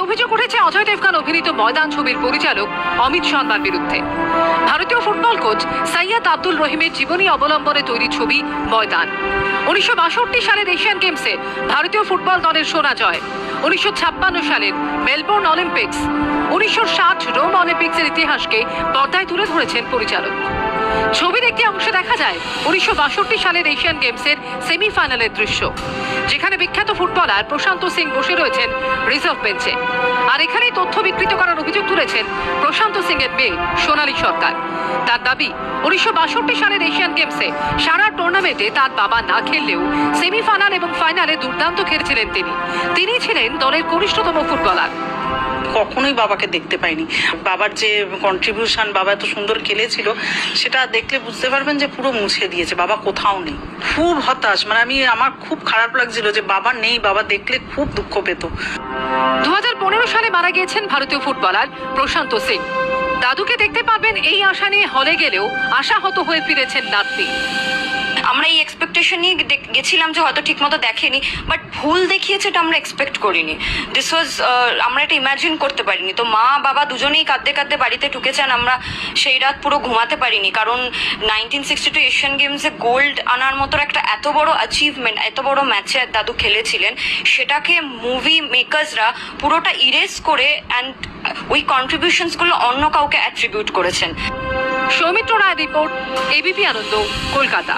অভিযোগ উঠেছে অজয় দেবগন অভিনীত ময়দান ছবির পরিচালক অমিত শর্মার বিরুদ্ধে। ভারতীয় ফুটবল কোচ সৈয়দ আব্দুল রহিমের জীবনী অবলম্বনে তৈরি ছবি ময়দান। 1962 সালের এশিয়ান গেমসে ভারতীয় ফুটবল দলের সোনা জয়, 1956 সালের মেলবোর্ন অলিম্পিক্স, 1960 রোম অলিম্পিক্সের ইতিহাসকে পর্দায় তুলে ধরেছেন পরিচালক। ছবির একটি অংশে দেখা যায় 1962 সালের এশিয়ান গেমসের সেমিফাইনালের দৃশ্য, যেখানে বিখ্যাত ফুটবলার প্রশান্ত সিং বসে রয়েছেন রিজার্ভ বেঞ্চে। আর এখানেই তথ্য বিকৃত করার অভিযোগ তুলেছেন প্রশান্ত সিং এর মেয়ে সোনালী সরকার। তার দাবি, 1962 সালের এশিয়ান গেমসে সারা টুর্নামেন্টে তার বাবা না খেললেও সেমিফাইনাল এবং ফাইনালে দুর্দান্ত খেলেছিলেন তিনি ছিলেন দলের কনিষ্ঠতম ফুটবলার। কখনোই বাবাকে দেখতে পাইনি। বাবার যে কন্ট্রিবিউশন, বাবা এত সুন্দর খেলেছিল, সেটা দেখলে বুঝতে পারবেন যে পুরো মুছে দিয়েছে, বাবা কোথাও নেই। খুব হতাশ, মানে আমার খুব খারাপ লাগছিল যে বাবা নেই, বাবা দেখলে খুব দুঃখ পেত। 2015 সালে মারা গিয়েছেন ভারতীয় ফুটবলার প্রশান্ত সিং। দাদুকে দেখতে পাবেন এই আশা নিয়ে হলে গেলেও আশাহত হয়ে ফিরেছেন নাতনি। আমরা এই এক্সপেকটেশন নিয়ে গেছিলাম যে হয়তো ঠিকমতো দেখেনি, বাট ভুল দেখিয়েছে এটা আমরা এক্সপেক্ট করিনি। দিস ওয়াজ আমরা এটা ইমাজিন করতে পারিনি। তো মা বাবা দুজনেই কাঁদতে কাঁদতে বাড়িতে ঢুকেছেন। আমরা সেই রাত পুরো ঘুমাতে পারিনি, কারণ 1962 এশিয়ান গেমসে গোল্ড আনার মতো একটা এত বড় অ্যাচিভমেন্ট, এত বড় ম্যাচে দাদু খেলেছিলেন, সেটাকে মুভি মেকার্সরা পুরোটা ইরেজ করে অ্যান্ড ওই কন্ট্রিবিউশনসগুলো অন্য কাউকে অ্যাট্রিবিউট করেছেন। সৌমিত্র রায় রিপোর্ট, এবিপি আনন্দ, কলকাতা।